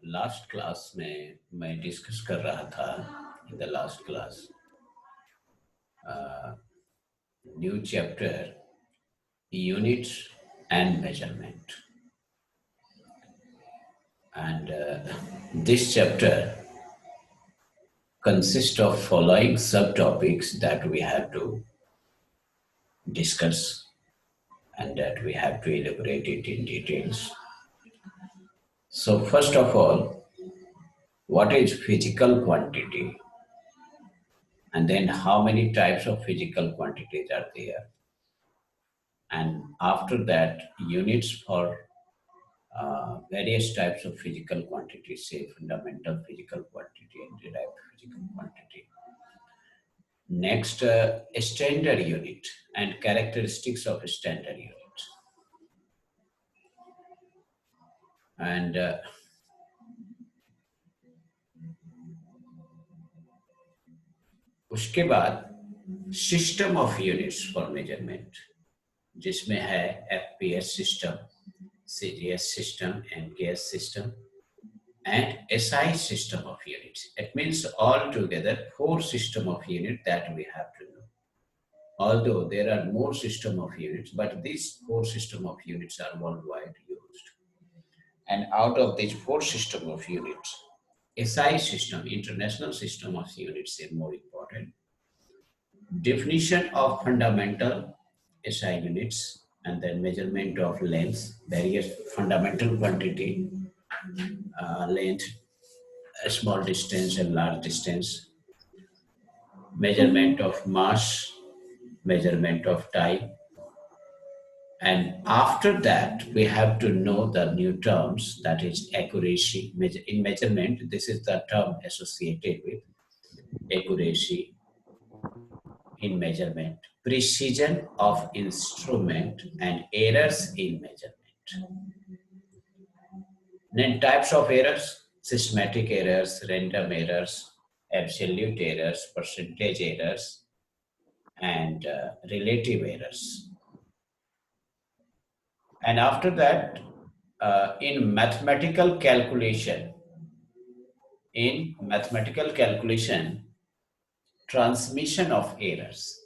Last class में मैं discuss कर रहा था in the last class new chapter units and measurement and this chapter consists of following subtopics that we have to discuss and that we have to elaborate it in details. So first of all, what is physical quantity, and then how many types of physical quantities are there, and after that units for various types of physical quantities, say fundamental physical quantity and derived physical quantity. Next, a standard unit and characteristics of a standard unit. And उसके बाद system of units for measurement, जिसमें है FPS system, CGS system, MKS system, and SI system of units. It means altogether 4 system of units that we have to know. Although there are more system of units, but these 4 system of units are worldwide used. And out of these 4 system of units, SI system, international system of units, is more important. Definition of fundamental SI units, and then measurement of length, various fundamental quantity, length, a small distance and large distance, measurement of mass, measurement of time, and after that we have to know the new terms, that is accuracy. In measurement, this is the term associated with accuracy in measurement, precision of instrument, and errors in measurement. Then types of errors: systematic errors, random errors, absolute errors, percentage errors, and relative errors. And after that, in mathematical calculation, transmission of errors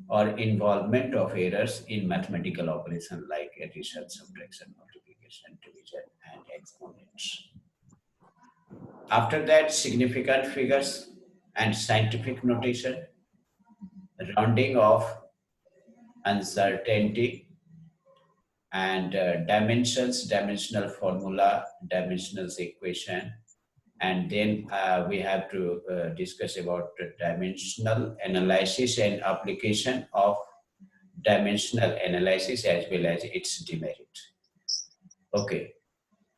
or involvement of errors in mathematical operation like addition, subtraction, multiplication, division, and exponents. After that, significant figures and scientific notation, rounding off, uncertainty, and dimensions, dimensional formula, dimensional equation, and then we have to discuss about dimensional analysis and application of dimensional analysis as well as its demerit. Okay,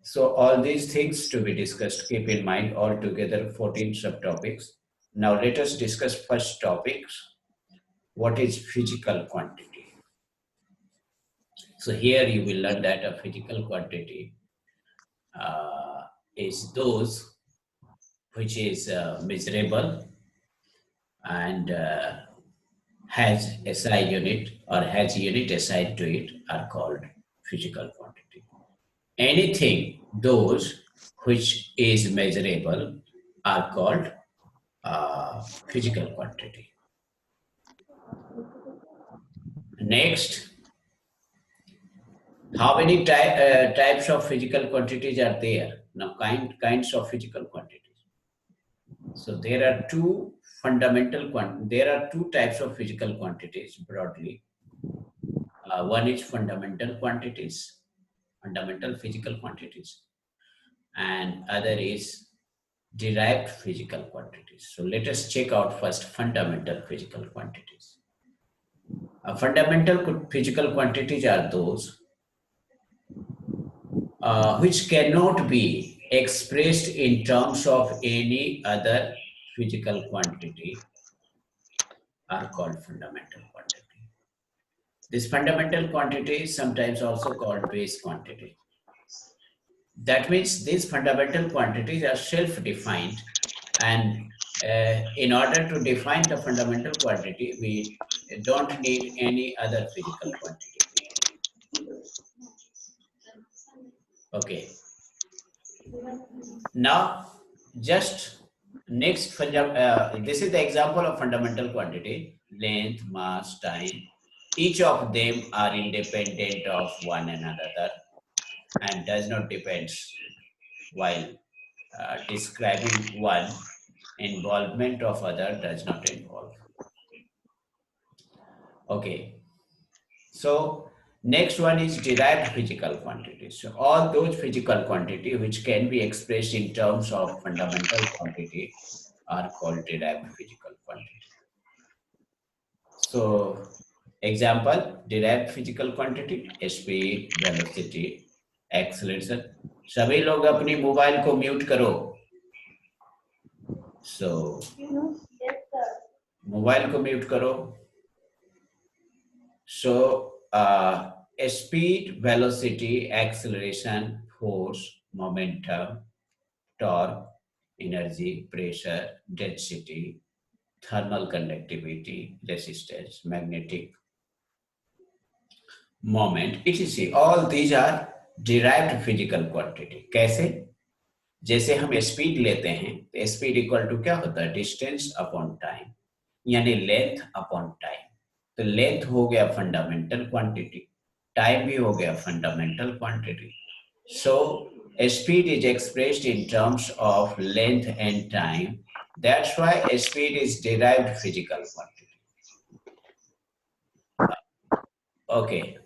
so all these things to be discussed. Keep in mind altogether 14 subtopics. Now let us discuss first topics. What is physical quantity? So here you will learn that a physical quantity is those which is measurable and has SI unit or has unit assigned to it are called physical quantity. Anything, those which is measurable are called physical quantity. Next, how many types of physical quantities are there? Now, kinds of physical quantities. So there are two types of physical quantities broadly. One is fundamental quantities, fundamental physical quantities, and other is derived physical quantities. So let us check out first fundamental physical quantities. Fundamental physical quantities are those which cannot be expressed in terms of any other physical quantity are called fundamental quantity. This fundamental quantity is sometimes also called base quantity. That means these fundamental quantities are self-defined, and in order to define the fundamental quantity, we don't need any other physical quantity. Okay. Now, just next, this is the example of fundamental quantity: length, mass, time. Each of them are independent of one another and does not depend. While describing one, involvement of other does not involve. Okay. So next one is derived physical quantities. So all those physical quantity which can be expressed in terms of fundamental quantity are called derived physical quantity. So example, derived physical quantity: speed, velocity, acceleration. सभी लोग अपनी mobile को mute करो. So mobile को mute करो. So speed, velocity, acceleration, force, momentum, torque, energy, pressure, density, thermal conductivity, resistance, magnetic moment, etc. All these are derived physical quantity. कैसे? जैसे हम स्पीड लेते हैं तो स्पीड इक्वल टू क्या होता है? डिस्टेंस अपॉन टाइम, यानी लेंथ अपॉन टाइम. तो लेंथ हो गया फंडामेंटल क्वांटिटी, टाइम भी हो गया fundamental quantity. So speed is expressed in terms of length and time. That's why speed is derived physical quantity. Okay.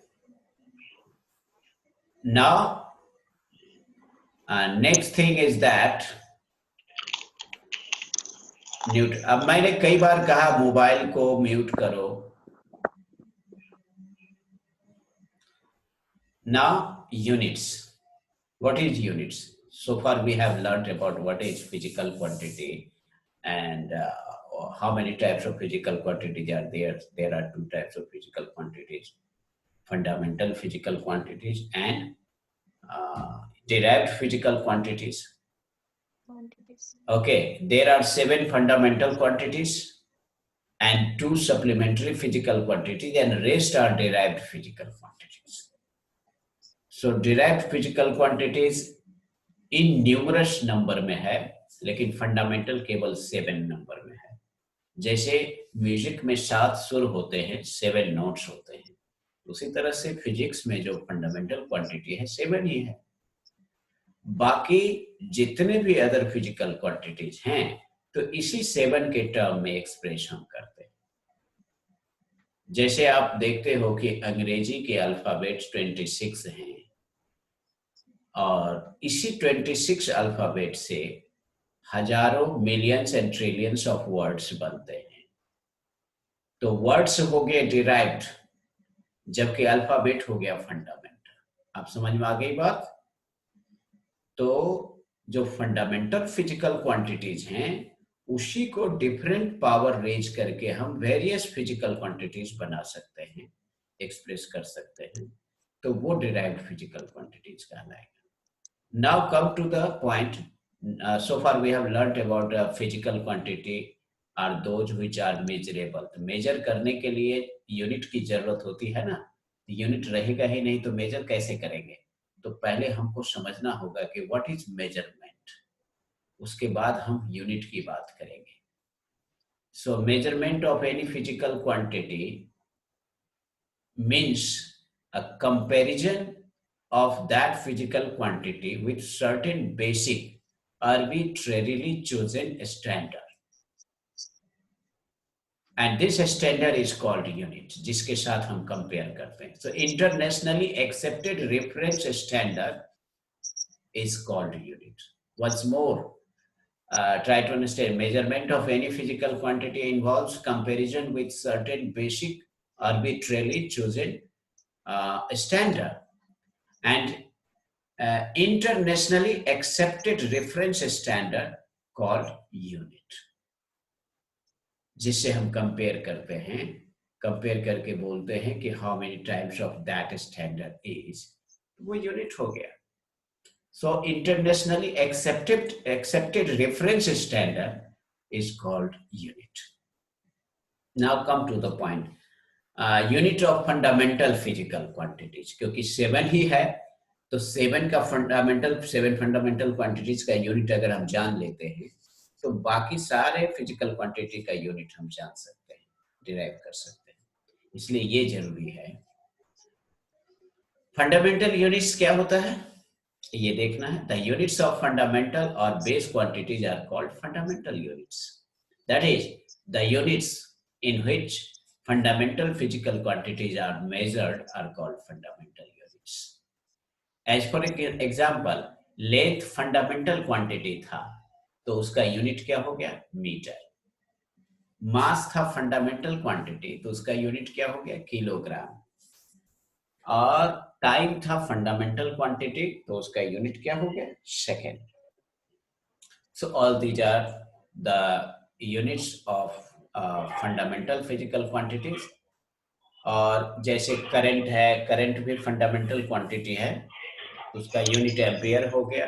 Now, next thing is that mute. अब मैंने कई बार कहा मोबाइल को म्यूट करो. Now, units. What is units? So far we have learned about what is physical quantity and how many types of physical quantities are there. There are two types of physical quantities: fundamental physical quantities and derived physical quantities. Okay, there are 7 fundamental quantities and 2 supplementary physical quantities, and rest are derived physical quantities. So derived physical quantities in numerous number में है, लेकिन fundamental केवल 7 number में है. जैसे music में 7 सुर होते हैं, 7 नोट्स होते हैं, उसी तरह से फिजिक्स में जो फंडामेंटल क्वांटिटी है 7 ही है. बाकी जितने भी अदर फिजिकल क्वांटिटीज हैं तो इसी 7 के टर्म में एक्सप्रेस हम करते हैं. जैसे आप देखते हो कि अंग्रेजी के अल्फाबेट्स 26 हैं और इसी 26 अल्फाबेट से हजारों, millions and trillions of words बनते हैं. तो वर्ड्स हो गए डिराइव्ड, जबकि अल्फाबेट हो गया फंडामेंटल. आप समझ में आ गई बात? तो जो फंडामेंटल फिजिकल क्वांटिटीज हैं उसी को डिफरेंट पावर रेज करके हम वेरियस फिजिकल क्वांटिटीज बना सकते हैं, एक्सप्रेस कर सकते हैं. तो वो डिराइव्ड फिजिकल क्वांटिटीज कहलाएगा. Now come to the point. So far we have learnt about physical quantity are those which are measurable. तो मेजर करने के लिए यूनिट की जरूरत होती है ना. यूनिट रहेगा ही नहीं तो मेजर कैसे करेंगे? तो पहले हमको समझना होगा कि व्हाट इज मेजरमेंट, उसके बाद हम यूनिट की बात करेंगे. सो measurement of any physical quantity means a comparison of that physical quantity with certain basic arbitrarily chosen standard, and this standard is called unit, जिसके साथ हम कंपेयर करते हैं. So internationally accepted reference standard is called unit. Once more, try to understand. Measurement of any physical quantity involves comparison with certain basic arbitrarily chosen standard, and internationally accepted reference standard called unit, जिससे हम compare करते हैं. Compare करके बोलते हैं कि how many times of that standard is, वो unit हो गया. So internationally accepted reference standard is called unit. Now come to the point. Unit of fundamental physical quantities, क्योंकि 7 ही है तो सेवन फंडामेंटल क्वांटिटीज का यूनिट अगर हम जान लेते हैं तो बाकी सारे फिजिकल क्वांटिटी का यूनिट हम जान सकते हैं, डिराइव कर सकते हैं, इसलिए ये जरूरी है। फंडामेंटल यूनिट्स क्या होता है ये देखना है। द यूनिट्स ऑफ फंडामेंटल और base quantities are called fundamental units, that is the units in which fundamental physical quantities are measured are called fundamental units. As for example, length fundamental quantity था तो उसका unit क्या हो गया metre. मास था fundamental quantity तो उसका unit क्या हो गया किलोग्राम। और टाइम था फंडामेंटल क्वांटिटी तो उसका यूनिट क्या हो गया second. So all these are the units of fundamental physical quantities. और जैसे करंट है, करंट भी फंडामेंटल क्वांटिटी है तो उसका यूनिट एम्पियर हो गया।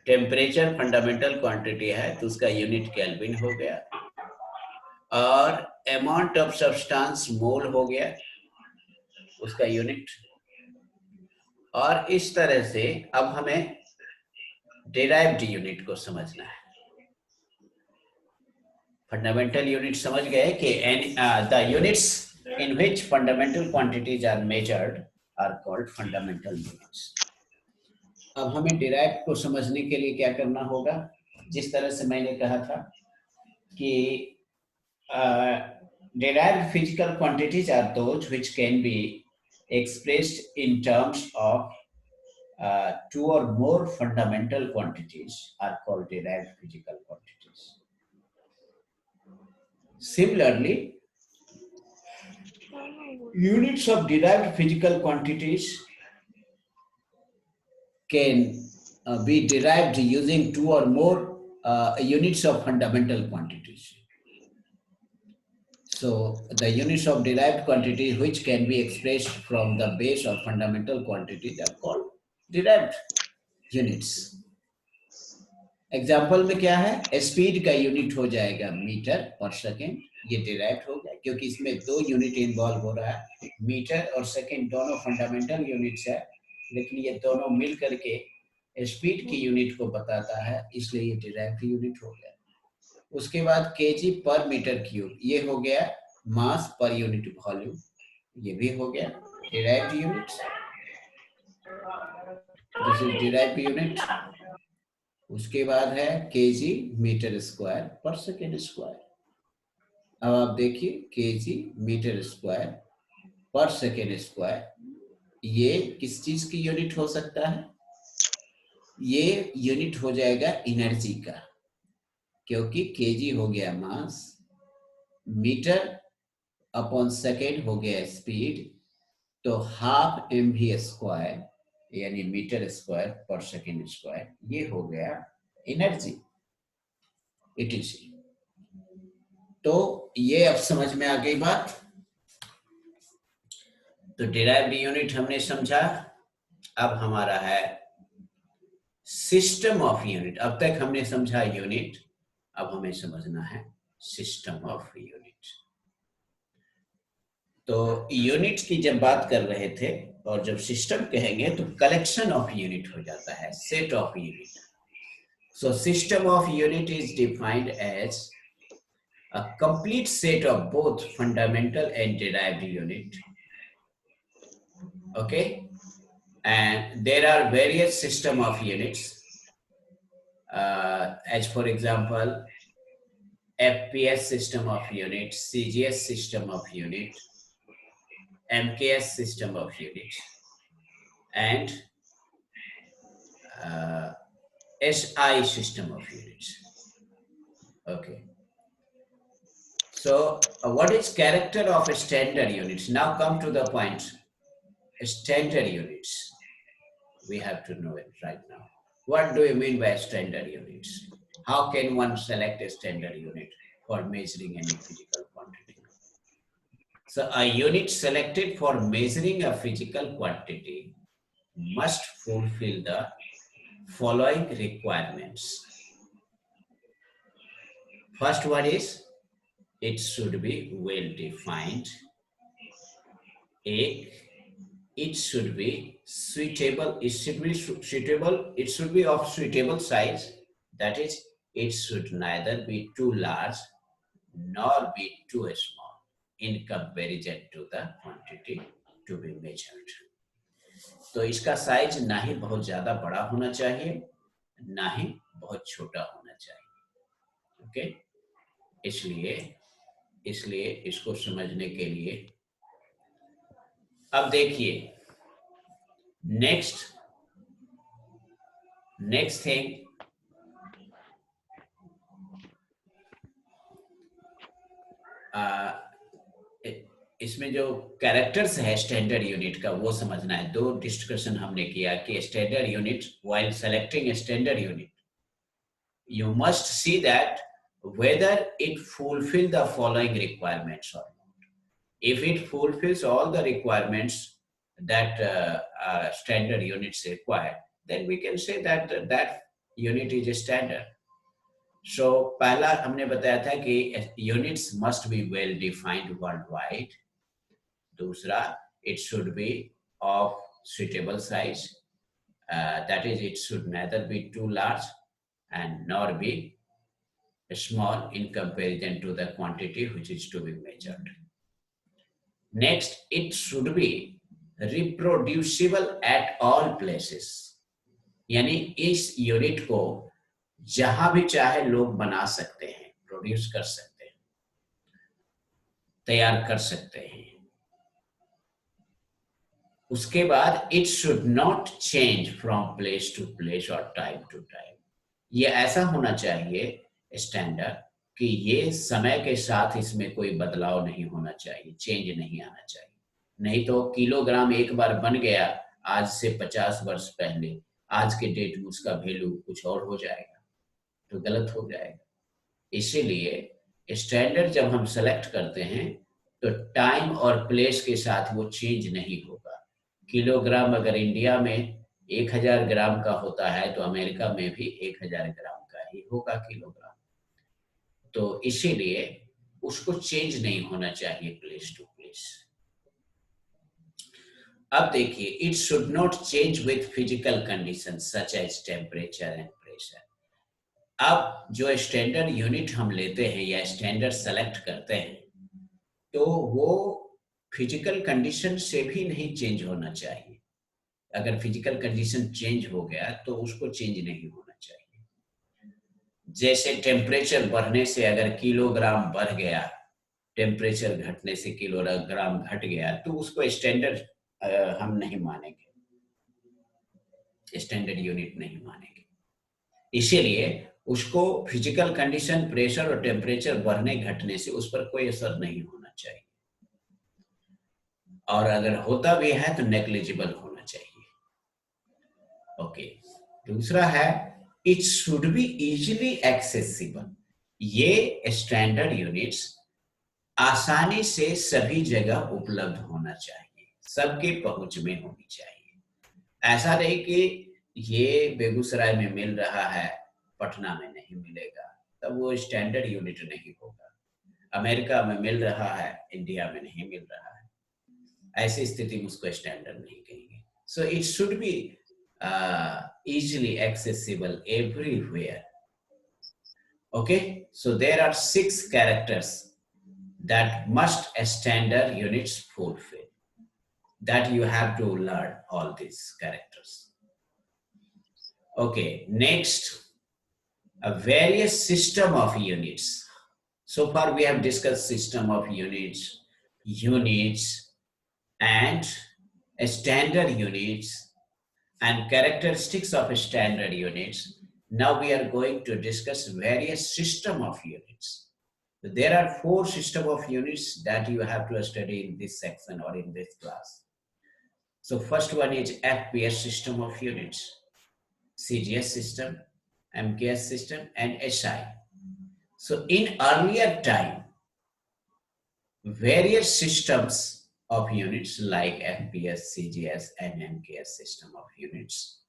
टेम्परेचर फंडामेंटल क्वांटिटी है तो उसका यूनिट केल्विन हो गया। और अमाउंट ऑफ सब्सटेंस मोल हो गया, उसका यूनिट। और इस तरह से अब हमें डिराइव्ड यूनिट को समझना है। फंडामेंटल यूनिट समझ गए कि the units in which fundamental quantities are measured are called fundamental units. अब हमें डिराइव को समझने के लिए क्या करना होगा, जिस तरह से मैंने कहा था कि derived physical quantities are those which can be expressed in terms of two or more fundamental quantities are called derived physical quantities. Similarly, units of derived physical quantities can be derived using two or more units of fundamental quantities. So the units of derived quantity which can be expressed from the base of fundamental quantities are called derived units. Example में क्या है, speed का unit हो जाएगा metre पर second, ये derived हो गया क्योंकि इसमें दो यूनिट इन्वॉल्व हो रहा है। मीटर और सेकेंड दोनों फंडामेंटल यूनिट्स है, लेकिन ये दोनों मिल करके स्पीड की यूनिट को बताता है, इसलिए ये डिराइव्ड यूनिट हो गया। उसके बाद केजी पर मीटर क्यूब, ये हो गया मास पर यूनिट वॉल्यूम, ये भी हो गया derived unit. This is derived unit. उसके बाद है केजी मीटर स्क्वायर पर सेकेंड स्क्वायर। अब आप देखिए केजी मीटर स्क्वायर पर सेकेंड स्क्वायर, ये किस चीज की यूनिट हो सकता है, ये यूनिट हो जाएगा एनर्जी का, क्योंकि केजी हो गया मास, मीटर अपॉन सेकेंड हो गया स्पीड, तो हाफ एम वी स्क्वायर यानी मीटर स्क्वायर पर सेकेंड स्क्वायर, ये हो गया एनर्जी इटीसी। तो ये अब समझ में आ गई बात। तो डिराइव्ड यूनिट हमने समझा, अब हमारा है सिस्टम ऑफ यूनिट। अब तक हमने समझा यूनिट, अब हमें समझना है सिस्टम ऑफ यूनिट। तो यूनिट की जब बात कर रहे थे और जब सिस्टम कहेंगे तो कलेक्शन ऑफ यूनिट हो जाता है, set of unit. So system of unit is defined as a complete set of both fundamental and derived unit. Okay, and there are various system of units, as for example FPS system of unit, CGS system of unit, MKS system of unit, and SI system of units. Okay, so what is character of standard units? Now come to the point. Standard units, we have to know it right now. What do you mean by standard units? How can one select a standard unit for measuring any physical quantity? So a unit selected for measuring a physical quantity must fulfill the following requirements. First one is it should be well defined. एक, it should be suitable, it should be suitable, it should be of suitable size. That is, it should neither be too large nor be too small in comparison to the quantity to be measured. तो इसका size ना ही बहुत ज्यादा बड़ा होना चाहिए, ना ही बहुत छोटा होना चाहिए। ओके, इसलिए इसको समझने के लिए अब देखिए, नेक्स्ट थिंग, इसमें जो कैरेक्टर्स है स्टैंडर्ड यूनिट का वो समझना है। दो डिस्कशन हमने किया कि standard unit, while selecting standard unit, you must see that whether it fulfill the following requirements or not. If it fulfills all the requirements that standard units require, then we can say that that unit is a standard. So पहला हमने बताया था कि units must be well defined worldwide. दूसरा, it should be of suitable size. That is, it should neither be too large and nor be small in comparison to the quantity which is to be measured. Next, it should be reproducible at all places. यानी इस unit को जहां भी चाहे लोग बना सकते हैं, प्रोड्यूस कर सकते हैं, तैयार कर सकते हैं। उसके बाद it should not change from place to place और टाइम टू टाइम। ये ऐसा होना चाहिए स्टैंडर्ड कि ये समय के साथ इसमें कोई बदलाव नहीं होना चाहिए, चेंज नहीं आना चाहिए। नहीं तो किलोग्राम एक बार बन गया आज से 50 वर्ष पहले, आज के डेट में उसका वैल्यू कुछ और हो जाएगा, तो गलत हो जाएगा। इसीलिए स्टैंडर्ड जब हम सेलेक्ट करते हैं तो टाइम और प्लेस के साथ वो चेंज नहीं होगा। किलोग्राम अगर इंडिया में 1000 ग्राम का होता है तो अमेरिका में भी 1000 ग्राम का ही होगा किलोग्राम। तो इसीलिए उसको चेंज नहीं होना चाहिए प्लेस टू प्लेस। अब देखिए, it should not change with physical condition such as temperature and pressure. अब जो स्टैंडर्ड यूनिट हम लेते हैं या स्टैंडर्ड सेलेक्ट करते हैं तो वो फिजिकल कंडीशन से भी नहीं चेंज होना चाहिए। अगर फिजिकल कंडीशन चेंज हो गया तो उसको चेंज नहीं होना चाहिए। जैसे टेम्परेचर बढ़ने से अगर किलोग्राम बढ़ गया, टेम्परेचर घटने से किलोग्राम घट गया, तो उसको स्टैंडर्ड हम नहीं मानेंगे, स्टैंडर्ड यूनिट नहीं मानेंगे। इसीलिए उसको फिजिकल कंडीशन, प्रेशर और टेम्परेचर बढ़ने घटने से उस पर कोई असर नहीं होना चाहिए, और अगर होता भी है तो नेग्लिजिबल होना चाहिए। ओके, दूसरा है it should be easily accessible. ये स्टैंडर्ड यूनिट्स आसानी से सभी जगह उपलब्ध होना चाहिए, सबके पहुंच में होनी चाहिए। ऐसा नहीं कि ये बेगूसराय में मिल रहा है, पटना में नहीं मिलेगा, तब वो स्टैंडर्ड यूनिट नहीं होगा। अमेरिका में मिल रहा है, इंडिया में नहीं मिल रहा है, ऐसी स्थिति में उसको स्टैंडर्ड नहीं कहेंगे। So it should be easily accessible everywhere. Okay, so there are 6 characters that must standard units fulfill, that you have to learn all these characters. Okay, next, a various system of units. So far we have discussed system of units and standard units and characteristics of standard units. Now we are going to discuss various system of units. There are 4 system of units that you have to study in this section or in this class. So first one is FPS system of units, CGS system, MKS system, and SI. So in earlier time, various systems of units like FPS, CGS, and MKS system of units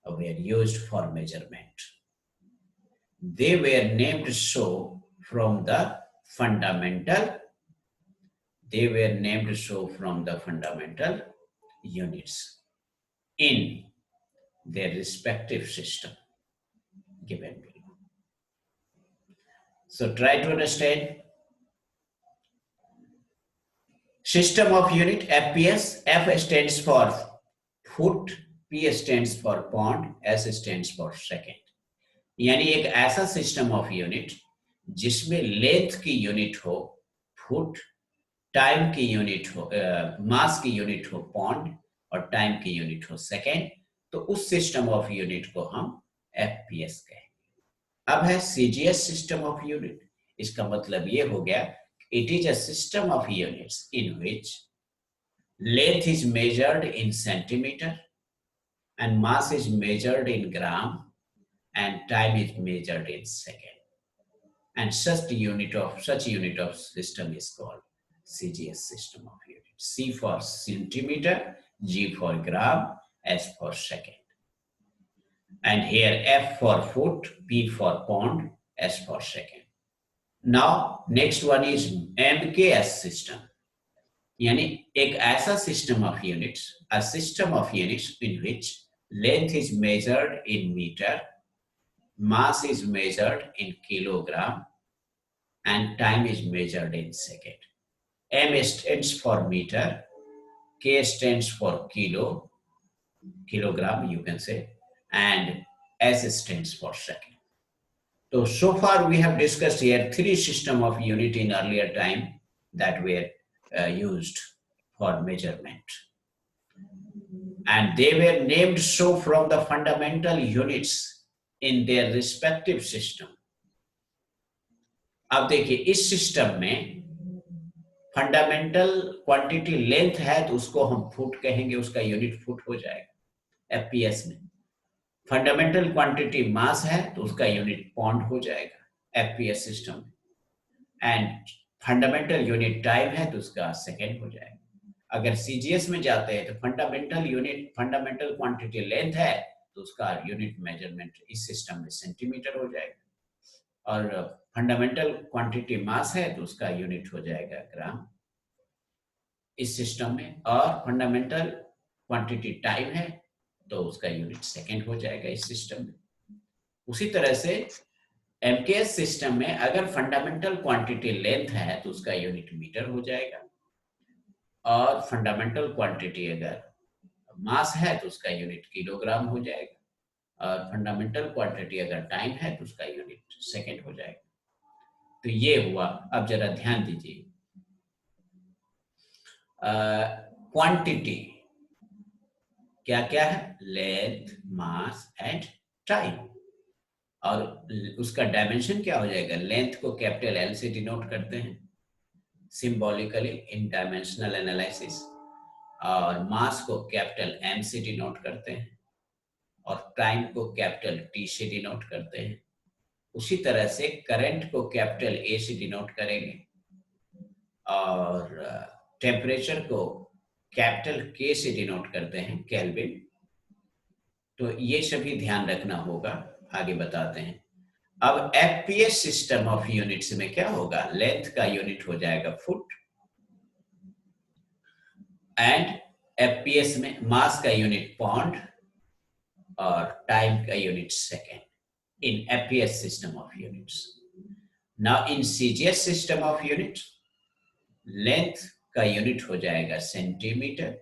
were used for measurement. They were named so from the fundamental units in their respective system given below. So try to understand. System of unit FPS. F stands for foot, P stands for pound, S stands for second. यानी एक ऐसा system of unit जिसमें length की unit हो foot, time की unit हो मास की unit हो पाउंड और टाइम की यूनिट हो सेकेंड, तो उस सिस्टम ऑफ यूनिट को हम एफपीएस कहेंगे। अब है सीजीएस सिस्टम ऑफ यूनिट। इसका मतलब ये हो गया, it is a system of units in which length is measured in centimeter and mass is measured in gram and time is measured in second, and such unit of system is called CGS system of unit. C for centimeter, G for gram, S for second, and here F for foot, P for pound, S for second. Now next one is MKS system, यानी एक ऐसा system of units, a system of units in which length is measured in meter, mass is measured in kilogram, and time is measured in second. M stands for meter, K stands for kilogram you can say, and S stands for second. So far we have discussed here three system of unit in earlier time that were used for measurement, and they were named so from the fundamental units in their respective system. अब देखिए इस system में fundamental quantity length है तो उसको हम foot कहेंगे, उसका यूनिट फुट हो जाएगा एफपीएस में। फंडामेंटल क्वांटिटी मास है तो उसका यूनिट पाउंड हो जाएगा एफपीएस सिस्टम में, एंड फंडामेंटल यूनिट टाइम है तो उसका सेकेंड हो जाएगा। अगर सीजीएस में जाते हैं तो फंडामेंटल क्वांटिटी लेंथ है तो उसका यूनिट मेजरमेंट इस सिस्टम में सेंटीमीटर हो जाएगा, और फंडामेंटल क्वांटिटी मास है तो उसका यूनिट हो जाएगा ग्राम इस सिस्टम में, और फंडामेंटल क्वांटिटी टाइम है तो उसका यूनिट सेकेंड हो जाएगा इस सिस्टम में। उसी तरह से एमकेएस सिस्टम में अगर फंडामेंटल क्वांटिटी लेंथ है तो उसका यूनिट मीटर हो जाएगा, और फंडामेंटल क्वांटिटी अगर मास है तो उसका यूनिट किलोग्राम हो जाएगा, और फंडामेंटल क्वांटिटी अगर टाइम है तो उसका यूनिट सेकेंड हो जाएगा। तो ये हुआ। अब जरा ध्यान दीजिए, क्वांटिटी क्या क्या है, लेंथ, मास एंड टाइम, और उसका डायमेंशन क्या हो जाएगा, लेंथ को कैपिटल एल से डिनोट करते हैं सिंबॉलिकली इन डायमेंशनल एनालिसिस, और मास को कैपिटल एम से डिनोट करते हैं, और टाइम को कैपिटल टी से डिनोट करते हैं। उसी तरह से करंट को कैपिटल ए से डिनोट करेंगे, और टेम्परेचर को कैपिटल के से डिनोट करते हैं केल्विन। तो ये सभी ध्यान रखना होगा, आगे बताते हैं। अब एफपीएस सिस्टम ऑफ यूनिट्स में क्या होगा, लेंथ का यूनिट हो जाएगा फुट, एंड एफपीएस में मास का यूनिट पाउंड और टाइम का unit second in FPS system of units. Now in CGS system of units, length का यूनिट हो जाएगा सेंटीमीटर,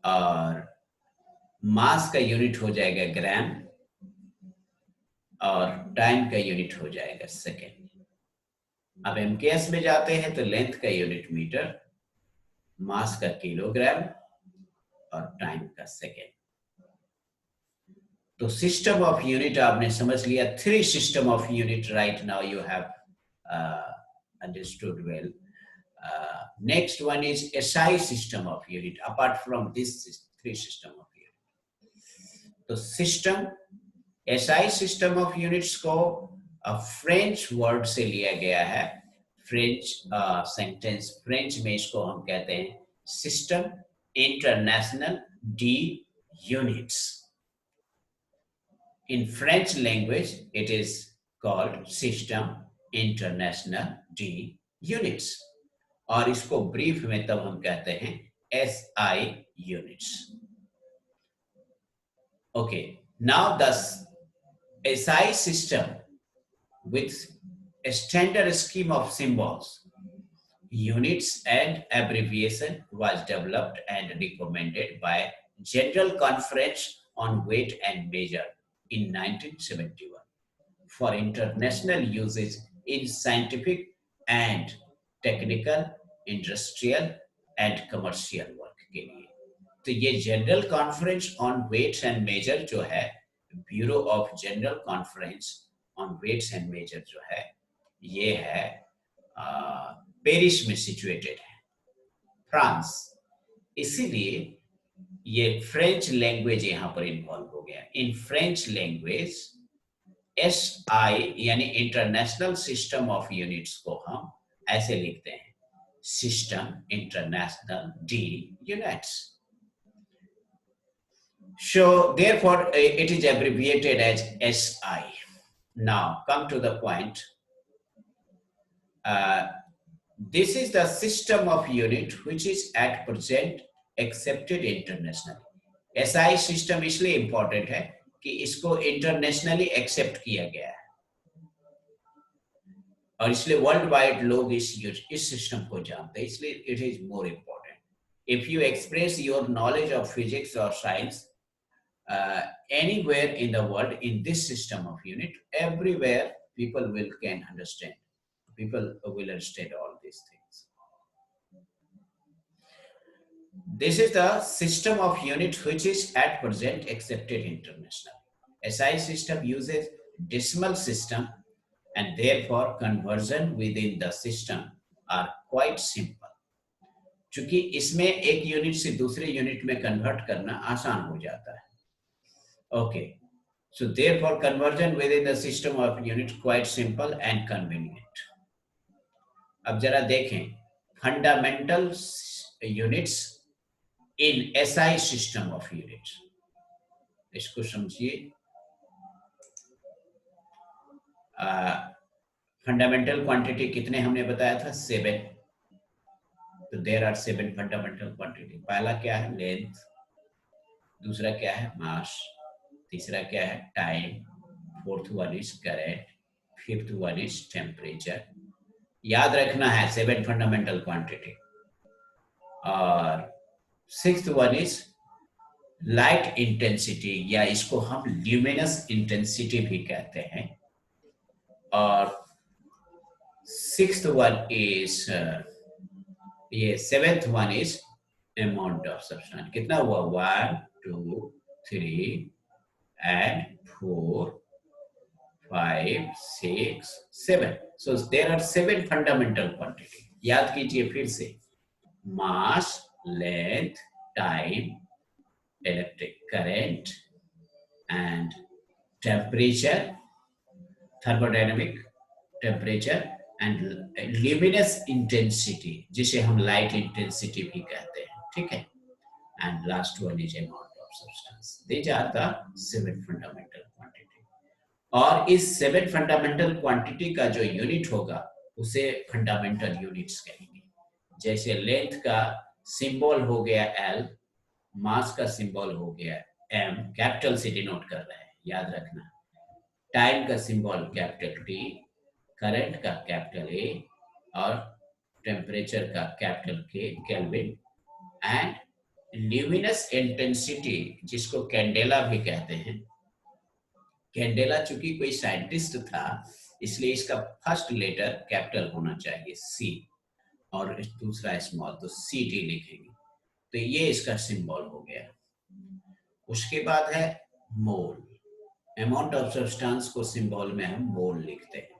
और मास का यूनिट हो जाएगा ग्राम, और टाइम का यूनिट हो जाएगा सेकेंड। अब एमकेएस में जाते हैं तो लेंथ का यूनिट मीटर, मास का किलोग्राम और टाइम का सेकेंड। तो सिस्टम ऑफ यूनिट आपने समझ लिया, three system of unit right now you have understood well. Next one is SI system of unit apart from this three system of unit. तो system SI system of units को French word से लिया गया है, French sentence, French में इसको हम कहते हैं system international D units. In French language, it is called System International D Units, और इसको ब्रीफ में तब हम कहते हैं SI units. Okay, now the SI system with a standard scheme of symbols, units and abbreviation was developed and recommended by General Conference on Weight and Measure in 1971 for international usage in scientific and technical, industrial and commercial work के लिए. तो ये general conference on weights and measure जो है, bureau of general conference on weights and measure जो है, ये है पेरिस में सिचुएटेड है, फ्रांस. इसीलिए ये फ्रेंच लैंग्वेज यहां पर इन्वॉल्व हो गया. इन फ्रेंच लैंग्वेज SI यानी इंटरनेशनल सिस्टम ऑफ यूनिट्स को हम ऐसे लिखते हैं, system international D units. So therefore it is abbreviated as SI. Now come to the point. This is the system of unit which is at present accepted internationally. SI system इसलिए important है कि इसको internationally accept किया गया है और इसलिए world wide लोग इस सिस्टम को जानते हैं, इसलिए it is more important. If you express your knowledge of physics और science anywhere in the world in this system of unit, everywhere people can understand. People will understand all these things. This is the system of unit which is at present accepted internationally. SI system uses decimal system and therefore conversion within the system are quite simple. चूंकि इसमें एक unit से दूसरे unit में convert करना आसान हो जाता है. Okay, so therefore conversion within the system of units quite simple and convenient. अब जरा देखें fundamental units in SI system of units. इसको समझिए. फंडामेंटल क्वांटिटी कितने हमने बताया था? 7. तो देयर आर 7 फंडामेंटल क्वांटिटी. पहला क्या है? लेंथ. दूसरा क्या है? मास. तीसरा क्या है? Time. Fourth one is current. Fifth one is temperature. याद रखना है 7 फंडामेंटल क्वांटिटी. और sixth one is light intensity, या इसको हम ल्यूमिनस इंटेंसिटी भी कहते हैं. और सिक्स्थ वन इज ये seventh one is amount of substance. कितना हुआ? 1 2 3 and 4 5 6 7. So there are 7 fundamental quantity. याद कीजिए फिर से. mass, length, time, electric current and temperature, thermodynamic temperature and luminous intensity जिसे हम light intensity भी कहते हैं. ठीक है. and last one is amount of substance. These are the 7 fundamental quantity. और इस 7 fundamental quantity का जो यूनिट होगा उसे fundamental units कहेंगे. जैसे लेंथ का सिंबल हो गया L, मास का सिंबल हो गया M, कैपिटल से डिनोट कर रहे हैं, याद रखना. टाइम का सिंबल कैपिटल T, करंट का कैपिटल A और टेम्परेचर का capital K, kelvin. And luminous intensity जिसको कैंडेला भी कहते हैं. कैंडेला चूंकि कोई साइंटिस्ट था इसलिए इसका फर्स्ट लेटर कैपिटल होना चाहिए C और दूसरा स्मॉल, तो CD लिखेंगे. तो ये इसका सिंबल हो गया. उसके बाद है मोल. अमाउंट ऑफ सब्सटेंस को सिंबल में हम मोल लिखते हैं.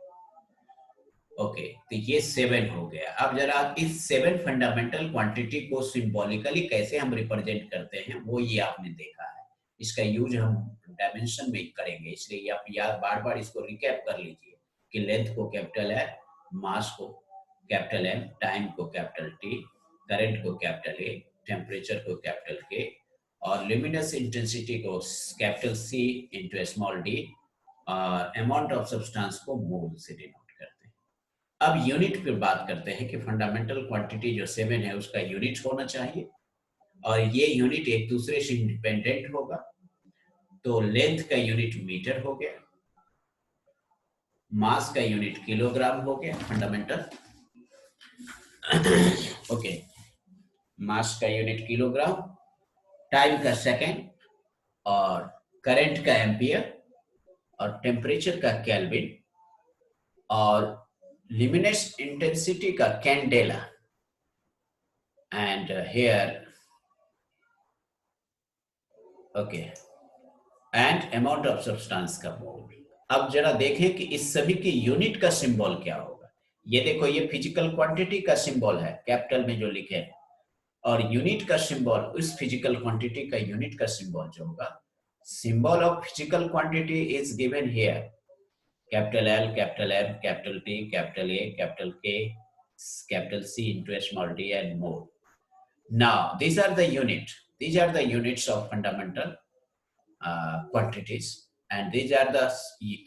ओके, तो ये 7 हो गया. अब जरा इस 7 फंडामेंटल क्वांटिटी को सिंबॉलिकली कैसे हम रिप्रेजेंट करते हैं वो ये आपने देखा है. इसका यूज हम डायमेंशन में करेंगे, इसलिए आप याद बार बार इसको रिकैप कर लीजिए कि लेंथ को कैपिटल है, मास को कैपिटल M, टाइम को कैपिटल T, करंट को कैपिटल A, टेम्परेचर को कैपिटल K और ल्यूमिनस इंटेंसिटी को capital C into small d और अमाउंट ऑफ सब्सटेंस को मोल से डिनोट करते हैं. अब यूनिट पे बात करते हैं कि फंडामेंटल क्वांटिटी जो 7 है उसका यूनिट होना चाहिए और ये यूनिट एक दूसरे से इंडिपेंडेंट होगा। तो लेंथ का यूनिट मीटर हो गया, मास का यूनिट किलोग्राम हो गया फंडामेंटल। ओके, मास का यूनिट किलोग्राम, टाइम का सेकेंड, और करंट का एम्पियर, और टेम्परेचर का केल्विन, और luminous इंटेंसिटी का candela, and here okay, and amount of substance का मोल। अब जरा देखें कि इस सभी की यूनिट का सिंबल क्या होगा। ये देखो, ये फिजिकल क्वांटिटी का सिंबल है कैपिटल में जो लिखे हैं, और यूनिट का सिंबल, उस फिजिकल क्वांटिटी का यूनिट का सिंबल जो होगा, symbol of physical quantity is given here, capital L, capital M, capital T, capital A, capital K, capital C into a small d and more. Now, these are the unit. These are the units of fundamental quantities, and these are the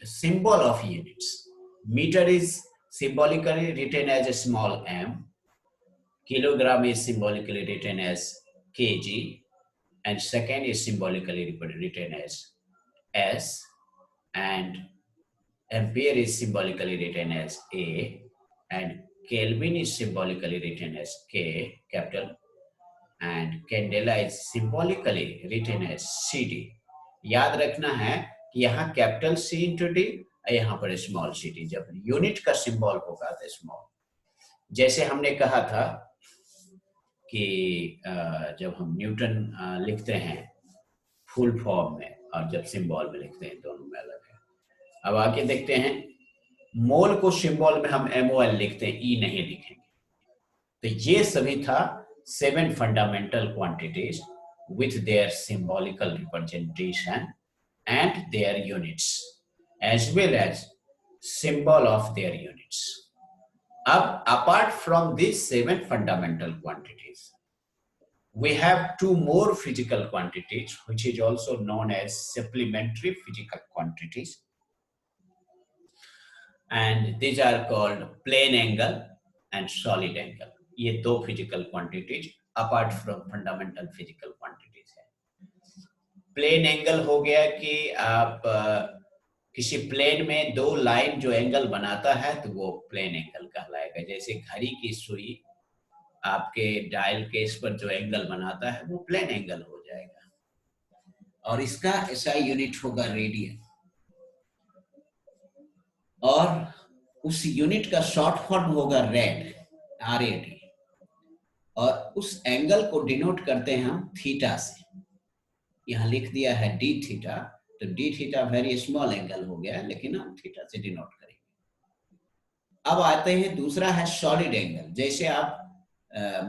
symbol of units. Meter is symbolically written as a small m. Kilogram is symbolically written as kg, and second is symbolically written as s, and ampere is symbolically written as A, and Kelvin is symbolically written as K, capital, and candela is symbolically written as CD. याद रखना है कि यहाँ capital C into D, यहाँ पर small C D. जब unit का symbol होगा तो स्मॉल, जैसे हमने कहा था कि जब हम न्यूटन लिखते हैं फुल फॉर्म में और जब सिंबल में लिखते हैं, दोनों में अलग है। अब आगे देखते हैं, मोल को सिंबल में हम MOL लिखते हैं, ई नहीं लिखेंगे। तो ये सभी था 7 fundamental quantities with their symbolical representation and their units as well as symbol of their units. Ab, apart from these 7 fundamental quantities, we have 2 more physical quantities which is also known as supplementary physical quantities, and these are called plane angle and solid angle. ये दो physical quantities apart from fundamental physical quantities है। Plane angle हो गया कि आप किसी plane में दो लाइन जो एंगल बनाता है तो वो प्लेन एंगल कहलाएगा। जैसे घड़ी की सुई आपके डायल केस पर जो एंगल बनाता है वो प्लेन एंगल हो जाएगा, और इसका ऐसा यूनिट होगा रेडियन, और उस यूनिट का शॉर्ट फॉर्म होगा रेड, RAD, और उस एंगल को डिनोट करते हैं हम थीटा से। यहाँ लिख दिया है d थीटा, तो d theta very small angle हो गया, लेकिन हम थीटा से डिनोट करेंगे। अब आते हैं, दूसरा है सॉलिड एंगल। जैसे आप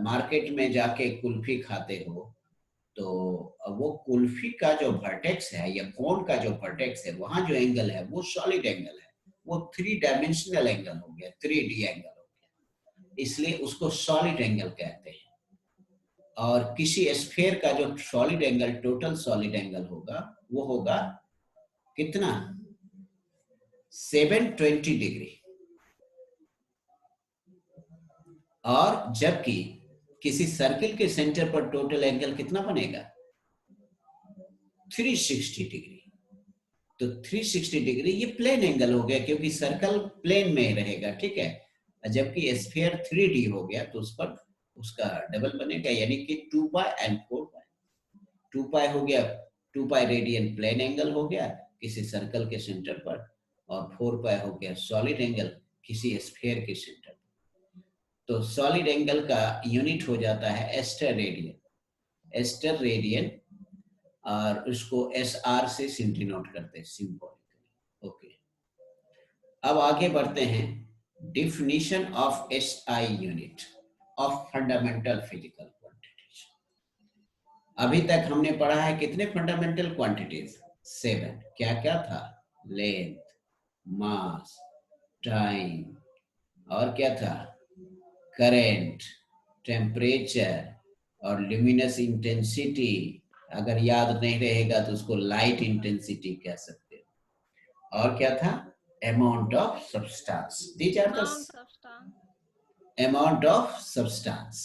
मार्केट में जाके कुल्फी खाते हो, तो वो कुल्फी का जो वर्टेक्स है या कोन का जो वर्टेक्स है, वहां जो एंगल है वो सॉलिड एंगल है, वो 3 डायमेंशनल एंगल हो गया, 3D एंगल हो गया, इसलिए उसको सॉलिड एंगल कहते हैं। और किसी स्फीयर का जो solid angle, total solid angle होगा, वो होगा कितना, 720 डिग्री। और जबकि किसी सर्किल के सेंटर पर टोटल एंगल कितना बनेगा, 360 डिग्री। तो 360 डिग्री ये प्लेन एंगल हो गया, क्योंकि सर्कल प्लेन में रहेगा, ठीक है। जबकि स्फीयर 3D हो गया तो उस पर उसका डबल बनेगा, यानी कि 2 पाई एंड 4 पाई। 2 पाई हो गया, 2 पाई रेडियन प्लेन एंगल हो गया किसी सर्कल के सेंटर पर, और 4 पाई हो गया सॉलिड एंगल किसी स्फीयर के सेंटर पर। तो सॉलिड एंगल का यूनिट हो जाता है एस्टर रेडियन, एस्टर रेडियन, और उसको SR से डिनोट करते हैं सिंबॉलिकली। ओके, अब आगे बढ़ते हैं, definition of SI unit of fundamental physical quantities. अभी तक हमने पढ़ा है कितने फंडामेंटल क्वांटिटीज, 7। क्या क्या था, लेंथ, मास, टाइम, और क्या था, करंट, टेम्परेचर, और ल्यूमिनस इंटेंसिटी। अगर याद नहीं रहेगा तो उसको लाइट इंटेंसिटी कह सकते हो। और क्या था, amount of substance, these are the amount of substance.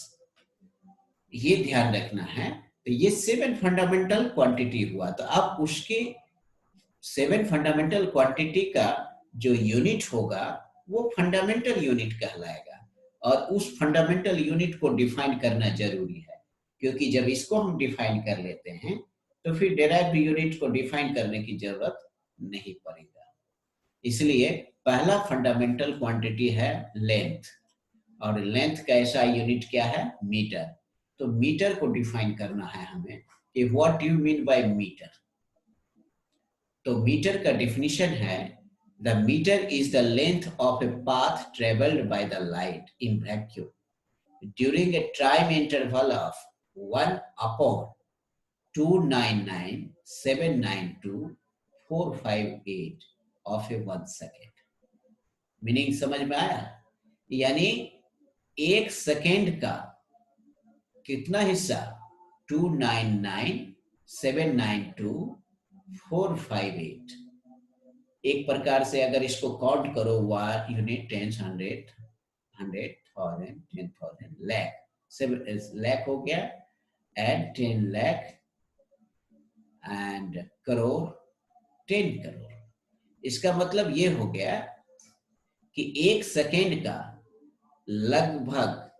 ये ध्यान रखना है तो ये 7 फंडामेंटल क्वांटिटी हुआ। तो अब उसके 7 फंडामेंटल क्वांटिटी का जो यूनिट होगा वो फंडामेंटल यूनिट कहलाएगा, और उस फंडामेंटल यूनिट को डिफाइन करना जरूरी है, क्योंकि जब इसको हम डिफाइन कर लेते हैं तो फिर डेराइव्ड यूनिट को डिफाइन करने की जरूरत नहीं पड़ेगा। इसलिए पहला फंडामेंटल क्वांटिटी है लेंथ, और लेंथ का ऐसा यूनिट क्या है? मीटर। तो मीटर को डिफाइन करना है हमें कि what do you mean by metre. तो मीटर का डिफिनीशन है the metre is the length of a path travelled by the light in vacuum during a time interval of 1/299,792,458 of a 1 second. Meaning समझ में आया? यानी 1 second का कितना हिस्सा? 299,792,458। एक प्रकार से अगर इसको काउंट करो, वार यूनिट, टेंस, 100, 100,000, 10,000, लाख, 7 लाख हो गया, एंड 10 लाख, एंड करोड़, 10 करोड़। इसका मतलब ये हो गया कि 1 सेकेंड का लगभग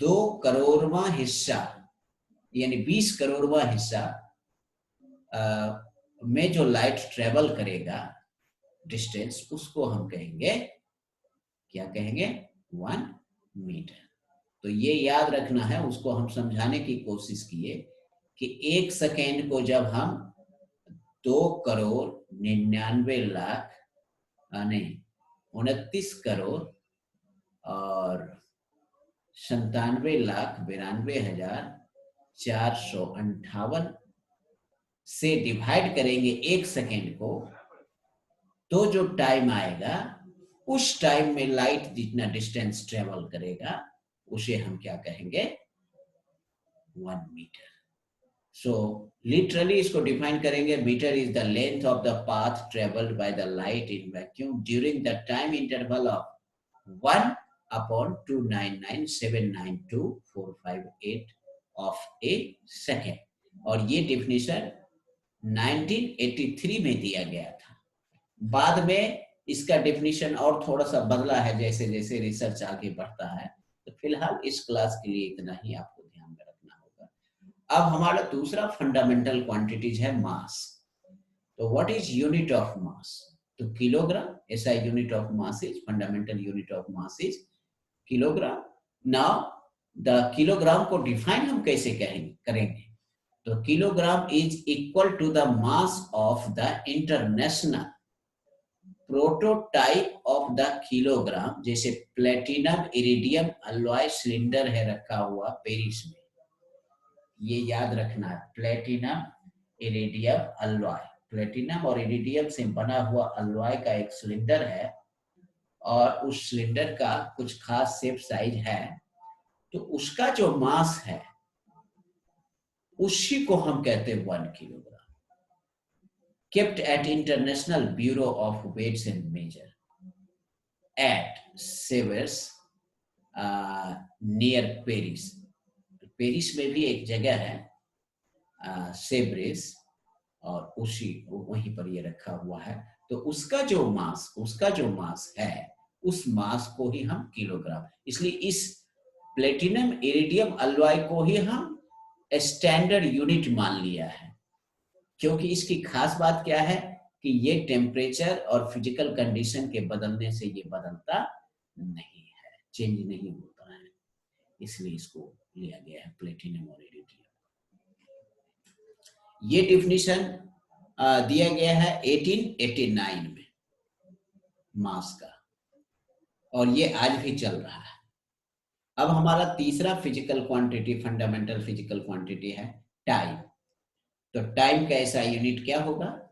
2 करोड़वां हिस्सा, यानी 20 करोड़वां हिस्सा में जो लाइट ट्रेवल करेगा डिस्टेंस, उसको हम कहेंगे, क्या कहेंगे? 1 मीटर। तो ये याद रखना है, उसको हम समझाने की कोशिश किए कि 1 सेकेंड को जब हम 2,99,00,000 नहीं 29 करोड़ और 97,92,458 से डिवाइड करेंगे 1 सेकेंड को, तो जो टाइम आएगा उस टाइम में लाइट जितना डिस्टेंस ट्रेवल करेगा उसे हम क्या कहेंगे? 1 मीटर। सो लिटरली इसको डिफाइन करेंगे, metre is the length of the path travelled by the light in vacuum during the time interval of 1/299,792,458 of a second. और ये डिफिनेशन 1983 में दिया गया था। बाद में इसका डिफिनेशन और थोड़ा सा बदला है जैसे जैसे रिसर्च आगे बढ़ता है। तो फिलहाल इस क्लास के लिए इतना ही आपको ध्यान में रखना होगा। अब हमारा दूसरा फंडामेंटल क्वांटिटीज है मास। तो what is unit of mass? तो किलोग्राम, ऐसा unit of mass is, fundamental unit of mass is kilogram. Now the kilogram को डिफाइन हम कैसे करेंगे? तो kilogram is equal to the mass of the international prototype of the kilogram. जैसे platinum iridium alloy cylinder है रखा हुआ Paris में, ये याद रखना है, प्लेटिनम इरिडियम अलॉय, प्लेटिनम और इरिडियम से बना हुआ अलॉय का एक सिलेंडर है, और उस सिलेंडर का कुछ खास शेप साइज है। तो उसका जो मास है उसी को हम कहते हैं 1 kilogram. kept at International Bureau of Weights and Measure at Sevres near Paris। Paris में भी एक जगह है सेब्रेस, और उसी वहीं पर ये रखा हुआ है। तो उसका जो मास है उस मास को ही हम किलोग्राम, इसलिए इस प्लेटिनम इरिडियम अलॉय को ही हम स्टैंडर्ड यूनिट मान लिया है। क्योंकि इसकी खास बात क्या है कि ये टेम्परेचर और फिजिकल कंडीशन के बदलने से ये बदलता नहीं है, चेंज नहीं होता है, इसलिए इसको लिया गया है प्लेटिनम और इरिडियम। ये डिफिनीशन दिया गया है 1889 में मास का, और ये आज भी चल रहा है। अब हमारा तीसरा physical quantity, fundamental physical quantity है टाइम। तो टाइम का ऐसा यूनिट क्या होगा?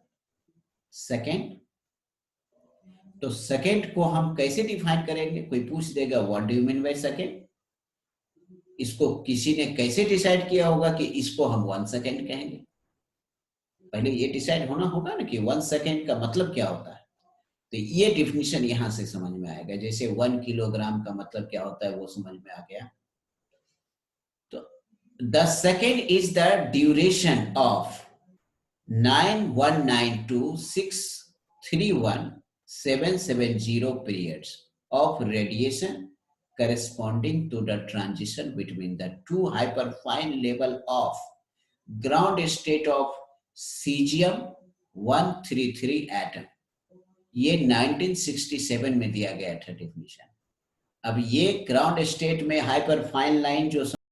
सेकेंड। तो सेकेंड को हम कैसे डिफाइन करेंगे? कोई पूछ देगा what do you mean by second. इसको किसी ने कैसे डिसाइड किया होगा कि इसको हम 1 सेकेंड कहेंगे? पहले ये डिसाइड होना होगा ना कि 1 सेकेंड का मतलब क्या होता है। तो ये डिफिनीशन यहां से समझ में आएगा। जैसे 1 किलोग्राम का मतलब क्या होता है वो समझ में आ गया। तो The second is the duration of 9192631770 periods of radiation corresponding to the transition between the two hyperfine level of ground state of cesium 133 atom. ये 1967 में दिया गया था डेफिनेशन। अब ये ग्राउंड स्टेट में हाइपर फाइन लाइन जो